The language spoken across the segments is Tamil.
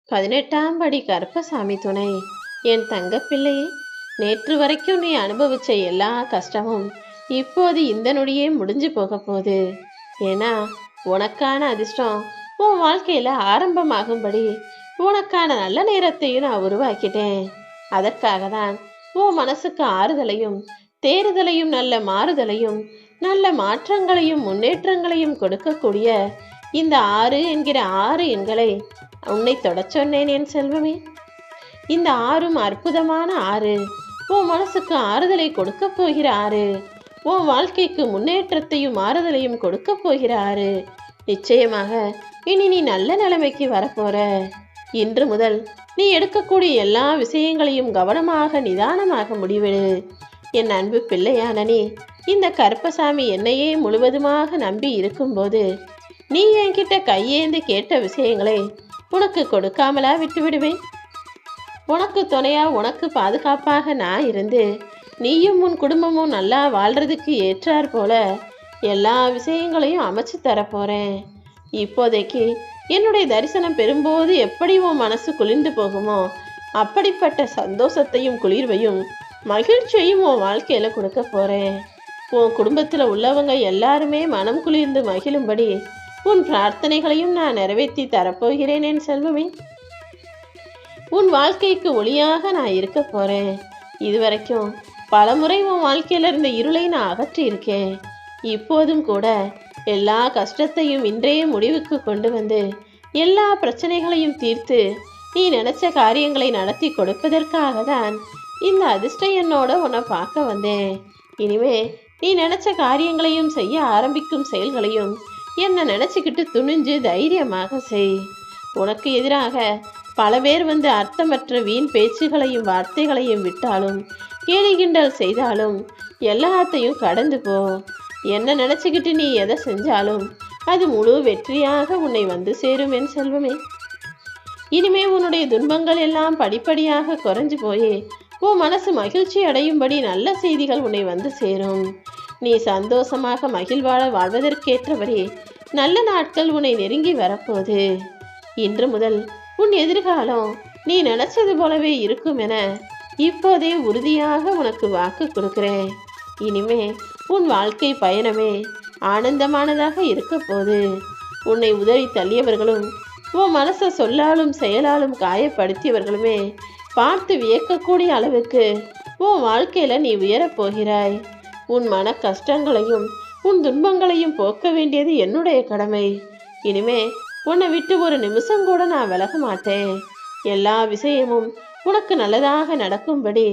18ஆம் படி கருப்பசாமி துணை. என் தங்கப்பிள்ளையே, நேற்று வரைக்கும் நீ அனுபவிச்ச எல்லா கஷ்டமும் இப்போது இந்த நொடியே முடிஞ்சு போக போகுது. ஏன்னா உனக்கான அதிர்ஷ்டம் உன் வாழ்க்கையில ஆரம்பமாகும்படி உனக்கான நல்ல நேரத்தையும் நான் உருவாக்கிட்டேன். அதற்காக தான் உன் மனசுக்கு ஆறுதலையும் தேறுதலையும் நல்ல மாறுதலையும் நல்ல மாற்றங்களையும் முன்னேற்றங்களையும் கொடுக்கக்கூடிய இந்த 6 என்கிற 6 எண்களை உன்னை தொட சொன்னேன் என் செல்வமே. இந்த 6ம் அற்புதமான 6. உன் மனசுக்கு ஆறுதலை கொடுக்க போகிற 6. உன் வாழ்க்கைக்கு முன்னேற்றத்தையும் ஆறுதலையும் கொடுக்க போகிற 6. நிச்சயமாக இனி நீ நல்ல நிலைமைக்கு வரப்போற. இன்று முதல் நீ எடுக்கக்கூடிய எல்லா விஷயங்களையும் கவனமாக நிதானமாக முடிவெடு. என் அன்பு பிள்ளையான நீ இந்த கருப்பசாமி என்னையே முழுவதுமாக நம்பி இருக்கும்போது நீ என்கிட்ட கையேந்து கேட்ட விஷயங்களை உனக்கு கொடுக்காமலா விட்டு விடுவேன்? உனக்கு துணையா உனக்கு பாதுகாப்பாக நான் இருந்து நீயும் உன் குடும்பமும் நல்லா வாழ்றதுக்கு ஏற்றார் போல எல்லா விஷயங்களையும் அமைச்சு தரப்போறேன். இப்போதைக்கு என்னுடைய தரிசனம் பெறும்போது எப்படி உன் மனசு குளிர்ந்து போகுமோ அப்படிப்பட்ட சந்தோஷத்தையும் குளிர்வையும் மகிழ்ச்சியையும் உன் வாழ்க்கையில கொடுக்க போறேன். உன் குடும்பத்துல உள்ளவங்க எல்லாருமே மனம் குளிர்ந்து மகிழும்படி உன் பிரார்த்தனைகளையும் நான் நிறைவேற்றி தரப்போகிறேன் என் செல்வமே. உன் வாழ்க்கைக்கு ஒளியாக நான் இருக்க போறேன். இதுவரைக்கும் பலமுறை உன் வாழ்க்கையில இருந்த இருளை நான் அகற்றி இருக்கேன். இப்போதும் கூட எல்லா கஷ்டத்தையும் இன்றைய முடிவுக்கு கொண்டு வந்து எல்லா பிரச்சனைகளையும் தீர்த்து நீ நினைச்ச காரியங்களை நடத்தி கொடுப்பதற்காக தான் இந்த அதிர்ஷ்ட எண்ணோட உன்னை பார்க்க வந்தேன். இனிமே நீ நினைச்ச காரியங்களையும் செய்ய ஆரம்பிக்கும் செயல்களையும் என்ன நினைச்சுக்கிட்டு துணிஞ்சு தைரியமாக செய். உனக்கு எதிராக பல பேர் வந்து அர்த்தமற்ற வீண் பேச்சுகளையும் வார்த்தைகளையும் விட்டாலும் கேலி கிண்டல் செய்தாலும் எல்லாத்தையும் கடந்து போ. என்ன நினைச்சுக்கிட்டு நீ எதை செஞ்சாலும் அது முழு வெற்றியாக உன்னை வந்து சேரும் என் செல்வமே. இனிமே உன்னுடைய துன்பங்கள் எல்லாம் படிப்படியாக குறைஞ்சு போய் உன் மனசு மகிழ்ச்சி அடையும்படி நல்ல செய்திகள் உன்னை வந்து சேரும். நீ சந்தோஷமாக மகிழ்வாழ வாழ்வதற்கேற்றபடி நல்ல நாட்கள் உன்னை நெருங்கி வரப்போகுது. இன்று முதல் உன் எதிர்காலம் நீ நினைச்சது போலவே இருக்கும் என இப்போதே உறுதியாக உனக்கு வாக்கு கொடுக்கிறேன். இனிமே உன் வாழ்க்கை பயணமே ஆனந்தமானதாக இருக்க போது. உன்னை உதறி தள்ளியவர்களும் உன் மனசை சொல்லாலும் செயலாலும் காயப்படுத்தியவர்களுமே பார்த்து வியக்கக்கூடிய அளவுக்கு உன் வாழ்க்கையில நீ உயரப் போகிறாய். உன் மன கஷ்டங்களையும் உன் துன்பங்களையும் போக்க வேண்டியது என்னுடைய கடமை. இனிமே உன்னை விட்டு ஒரு நிமிஷம் கூட நான் விலக மாட்டேன். எல்லா விஷயமும் உனக்கு நல்லதாக நடக்கும்படி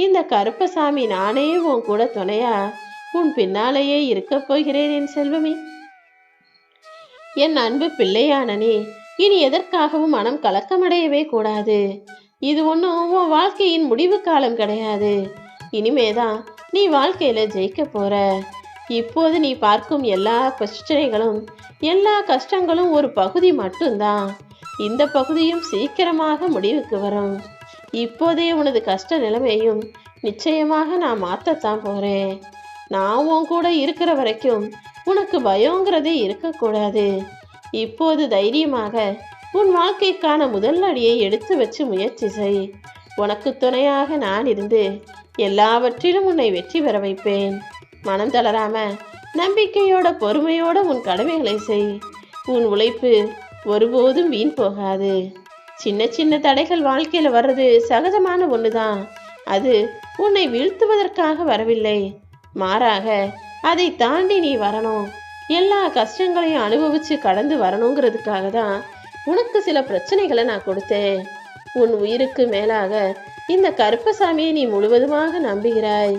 இந்த கருப்பசாமி நானே உன் கூட துணையா உன் பின்னாலேயே இருக்க போகிறேன் என் செல்வமே. என் அன்பு பிள்ளையான நீ இனி எதற்காகவும் மனம் கலக்கமடையவே கூடாது. இது ஒன்றும் உன் வாழ்க்கையின் முடிவு காலம் கிடையாது. இனிமேதான் நீ வாழ்க்கையில ஜெயிக்க போற. இப்போது நீ பார்க்கும் எல்லா பிரச்சனைகளும் எல்லா கஷ்டங்களும் ஒரு பகுதி மட்டும்தான். இந்த பகுதியும் சீக்கிரமாக முடிவுக்கு வரும். இப்போதே உனது கஷ்ட நிலைமையும் நிச்சயமாக நான் மாற்றத்தான் போறேன். நான் உன் கூட இருக்கிற வரைக்கும் உனக்கு பயங்கிறதே இருக்கக்கூடாது. இப்போது தைரியமாக உன் வாழ்க்கைக்கான முதல் அடியை எடுத்து வச்சு முயற்சி செய். உனக்கு துணையாக நான் இருந்து எல்லாவற்றிலும் உன்னை வெற்றி பெற வைப்பேன். மனம் தளராம நம்பிக்கையோட பொறுமையோட உன் கடமைகளை செய். உன் உழைப்பு ஒருபோதும் வீண் போகாது. சின்ன சின்ன தடைகள் வாழ்க்கையில வர்றது சகஜமான ஒண்ணுதான். அது உன்னை வீழ்த்துவதற்காக வரவில்லை. மாறாக அதை தாண்டி நீ வரணும். எல்லா கஷ்டங்களையும் அனுபவிச்சு கடந்து வரணுங்கிறதுக்காக தான் உனக்கு சில பிரச்சனைகளை நான் கொடுத்தேன். உன் உயிருக்கு மேலாக இந்த கருப்பசாமியை நீ முழுவதுமாக நம்புகிறாய்.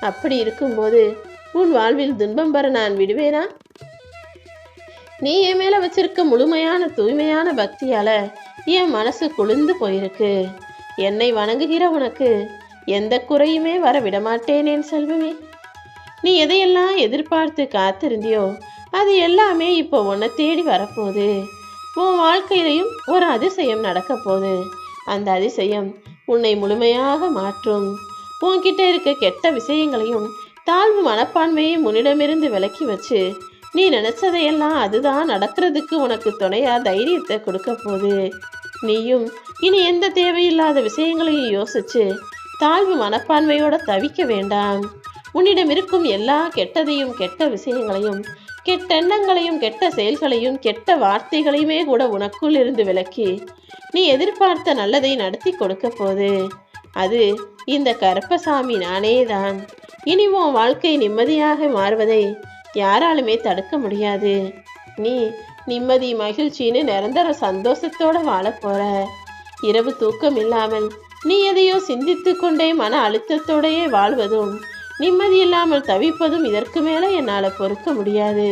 அப்படி இருக்கும்போது உன் வாழ்வில் துன்பம் பெற நான் விடுவேனா? நீ என் மேல வச்சிருக்க முழுமையான தூய்மையான பக்தியால என் மனசு குளிர்ந்து போயிருக்கு. என்னை வணங்குகிற உனக்கு எந்த குறையுமே வர விடமாட்டேன் என் செல்வமே. நீ எதையெல்லாம் எதிர்பார்த்து காத்திருந்தியோ அது எல்லாமே இப்போ உன்னை தேடி வரப்போகுது. உன் வாழ்க்கையிலையும் ஒரு அதிசயம் நடக்க போகுது. அந்த அதிசயம் உன்னை முழுமையாக மாற்றும். உன்கிட்ட இருக்க கெட்ட விஷயங்களையும் தாழ்வு மனப்பான்மையும் உன்னிடமிருந்து விலக்கி வச்சு நீ நினைச்சதையெல்லாம் அதுதான் நடக்கிறதுக்கு உனக்கு துணையா தைரியத்தை கொடுக்க போகுது. நீயும் இனி எந்த தேவையில்லாத விஷயங்களையும் யோசிச்சு தாழ்வு மனப்பான்மையோட தவிக்க வேண்டாம். உன்னிடம் இருக்கும் எல்லா கெட்டதையும், கெட்ட விஷயங்களையும், கெட்டெண்ணங்களையும், கெட்ட செயல்களையும், கெட்ட வார்த்தைகளையுமே கூட உனக்குள் இருந்து விலக்கி நீ எதிர்பார்த்த நல்லதை நடத்தி கொடுக்க போது அது இந்த கருப்பசாமி நானே தான். இனி உன் வாழ்க்கை நிம்மதியாக மாறுவதை யாராலுமே தடுக்க முடியாது. நீ நிம்மதி, மகிழ்ச்சின்னு நிரந்தர சந்தோஷத்தோட வாழ போற. இரவு தூக்கம் இல்லாமல் நீ எதையோ சிந்தித்து கொண்டே மன அழுத்தத்தோடையே வாழ்வதும், நிம்மதி இல்லாமல் தவிப்பதும் இதற்கு மேல என்னால பொறுக்க முடியாது.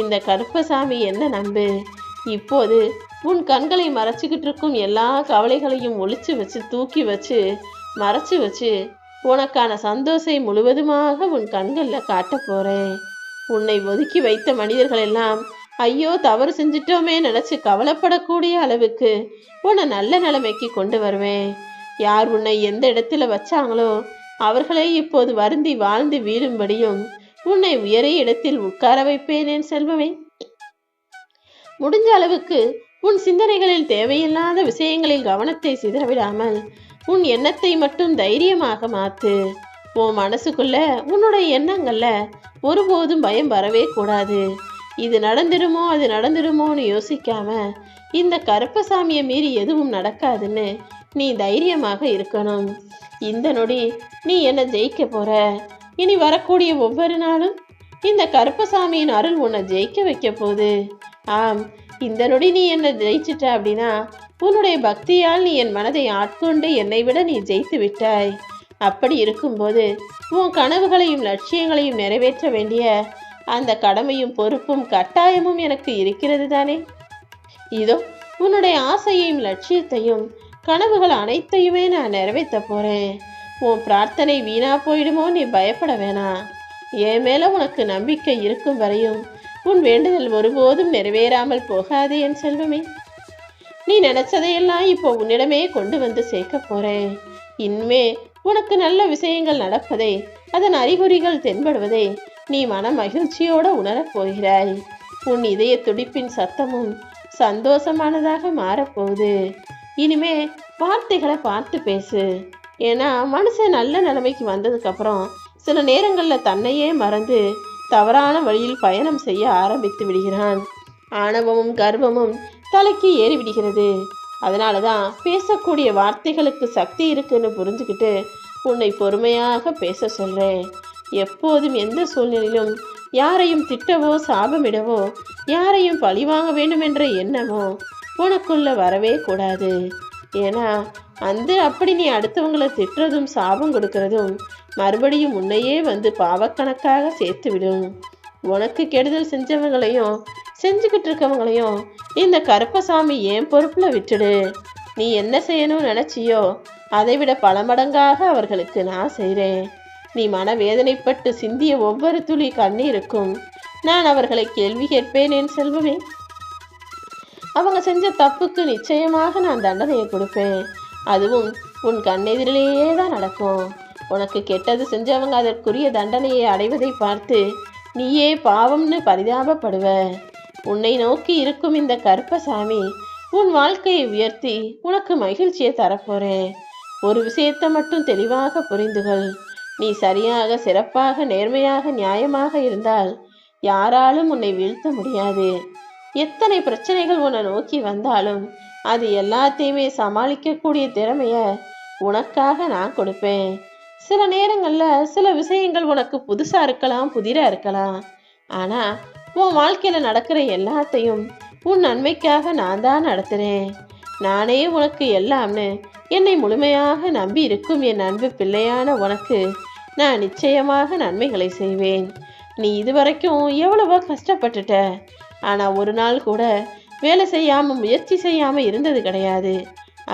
இந்த கருப்பசாமி என்ன நம்பு. இப்போது உன் கண்களை மறைச்சிக்கிட்டு இருக்கும் எல்லா கவலைகளையும் ஒளிச்சு வச்சு, தூக்கி வச்சு, மறைச்சு வச்சு உனக்கான சந்தோஷத்தை முழுவதுமாக உன் கண்களில் காட்ட போறேன். உன்னை ஒதுக்கி வைத்த மனிதர்கள் எல்லாம் ஐயோ தவறு செஞ்சிட்டோமே நினைச்சு கவலைப்படக்கூடிய அளவுக்கு உன்னை நல்ல நிலைமைக்கு கொண்டு வருவேன். யார் உன்னை எந்த இடத்துல வச்சாங்களோ அவர்களை இப்போது வருந்தி வாழ்ந்து வீழும்படியும் உன்னை உயரிய இடத்தில் உட்கார வைப்பேன் என் செல்வமே. முடிஞ்ச அளவுக்கு உன் சிந்தனைகளில் தேவையில்லாத விஷயங்களில் கவனத்தை சிதறவிடாமல் உன் எண்ணத்தை மட்டும் தைரியமாக மாத்து. உன் மனசுக்குள்ள உன்னுடைய எண்ணங்கள்ல ஒருபோதும் பயம் வரவே கூடாது. இது நடந்துடுமோ அது நடந்துடுமோன்னு யோசிக்காம இந்த கருப்பசாமியை மீறி எதுவும் நடக்காதுன்னு நீ தைரியமாக இருக்கணும். இந்த நொடி நீ என்ன ஜெயிக்க போற. இனி வரக்கூடிய ஒவ்வொரு நாளும் இந்த கருப்பசாமியின் அருள் உன்னை ஜெயிக்க வைக்க போகுது. ஆம், இந்த நொடி நீ என்ன ஜெயிச்சிட்ட அப்படின்னா உன்னுடைய பக்தியால் நீ என் மனதை ஆட்கொண்டு என்னை விட நீ ஜெயித்து விட்டாய். அப்படி இருக்கும்போது உன் கனவுகளையும் லட்சியங்களையும் நிறைவேற்ற வேண்டிய அந்த கடமையும் பொறுப்பும் கட்டாயமும் எனக்கு இருக்கிறது தானே. இதோ உன்னுடைய ஆசையையும் லட்சியத்தையும் கனவுகள் அனைத்தையுமே நான் நிறைவேற்ற போறேன். உன் பிரார்த்தனை வீணா போயிடுமோ நீ பயப்பட வேணாம். என் மேல உனக்கு நம்பிக்கை இருக்கும் வரையும் உன் வேண்டுதல் ஒருபோதும் நிறைவேறாமல் போகாது என் செல்வமே. நீ நினைச்சதையெல்லாம் இப்போ உன்னிடமே கொண்டு வந்து சேர்க்க போறேன். இனிமே உனக்கு நல்ல விஷயங்கள் நடப்பதை, அதன் அறிகுறிகள் தென்படுவதை நீ மன மகிழ்ச்சியோட உணரப் போகிறாய். உன் இதய துடிப்பின் சத்தமும் சந்தோஷமானதாக மாறப்போகுது. இனிமே வார்த்தைகளை பார்த்து பேசு. ஏன்னா மனுஷன் நல்ல நிலைமைக்கு வந்ததுக்கு அப்புறம் சில நேரங்களில் தன்னையே மறந்து தவறான வழியில் பயணம் செய்ய ஆரம்பித்து விடுகிறான். ஆணவமும் கர்வமும் தலைக்கு ஏறி விடுகிறது. அதனாலதான் பேசக்கூடிய வார்த்தைகளுக்கு சக்தி இருக்குன்னு புரிஞ்சுக்கிட்டு உன்னை பொறுமையாக பேச சொல்றேன். எப்போதும் எந்த சூழ்நிலையிலும் யாரையும் திட்டவோ சாபமிடவோ யாரையும் பழிவாங்க வேண்டும் என்ற எண்ணமோ உனக்குள்ள வரவே கூடாது. ஏன்னா அப்படி நீ அடுத்தவங்களை திட்டுறதும் சாபம் கொடுக்கறதும் மறுபடியும் உன்னையே வந்து பாவக்கணக்காக சேர்த்து விடும். உனக்கு கெடுதல் செஞ்சவங்களையும் செஞ்சுக்கிட்டு இருக்கவங்களையும் இந்த கருப்பசாமி என் பொறுப்புல விட்டுடு. நீ என்ன செய்யணும்னு நினைச்சியோ அதை விட பல மடங்காக அவர்களுக்கு நான் செய்கிறேன். நீ மனவேதனைப்பட்டு சிந்திய ஒவ்வொரு துளி கண்ணீருக்கும் நான் அவர்களை கேள்வி கேட்பேன் என் செல்வமே. அவங்க செஞ்ச தப்புக்கு நிச்சயமாக நான் தண்டனையை கொடுப்பேன். அதுவும் உன் கண்ணெதிரிலேயே தான் நடக்கும். உனக்கு கெட்டது செஞ்சவங்க அதற்குரிய தண்டனையை அடைவதை பார்த்து நீயே பாவம்னு பரிதாபப்படுவ. உன்னை நோக்கி இருக்கும் இந்த கருப்பசாமி உன் வாழ்க்கையை உயர்த்தி உனக்கு மகிழ்ச்சியை தரப்போறேன். ஒரு விஷயத்தை மட்டும் தெளிவாக புரிந்துகொள். நீ சரியாக, சிறப்பாக, நேர்மையாக, நியாயமாக இருந்தால் யாராலும் உன்னை வீழ்த்த முடியாது. எத்தனை பிரச்சனைகள் உன்னை நோக்கி வந்தாலும் அது எல்லாத்தையுமே சமாளிக்கக்கூடிய திறமைய உனக்காக நான் கொடுப்பேன். சில நேரங்கள்ல சில விஷயங்கள் உனக்கு புதுசா இருக்கலாம், புதிரா இருக்கலாம். ஆனா உன் வாழ்க்கையில நடக்கிற எல்லாத்தையும் உன் நன்மைக்காக நான் தான் நடத்துறேன். நானே உனக்கு எல்லாம்னு என்னை முழுமையாக நம்பி இருக்கும் என் அன்பு பிள்ளையான உனக்கு நான் நிச்சயமாக நன்மைகளை செய்வேன். நீ இதுவரைக்கும் எவ்வளவோ கஷ்டப்பட்டுட்ட. ஆனா ஒரு நாள் கூட வேலை செய்யாம, முயற்சி செய்யாம இருந்தது கிடையாது.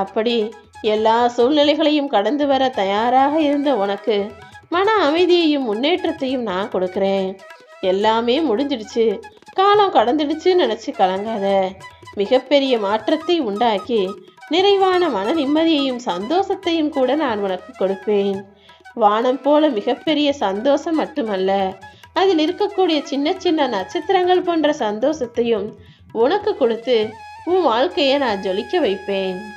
அப்படி எல்லா சூழ்நிலைகளையும் கடந்து வர தயாராக இருந்த உனக்கு மன அமைதியையும் முன்னேற்றத்தையும் நான் கொடுக்கிறேன். எல்லாமே முடிஞ்சிடுச்சு, காலம் கடந்துடுச்சுன்னு நினைச்சு கலங்காத. மிகப்பெரிய மாற்றத்தை உண்டாக்கி நிறைவான மன நிம்மதியையும் சந்தோஷத்தையும் கூட நான் உனக்கு கொடுப்பேன். வானம் போல மிகப்பெரிய சந்தோஷம் மட்டுமல்ல, அதில் இருக்கக்கூடிய சின்ன சின்ன நட்சத்திரங்கள் போன்ற சந்தோஷத்தையும் உனக்கு கொடுத்து உன் வாழ்க்கையை நான் ஜொலிக்க வைப்பேன்.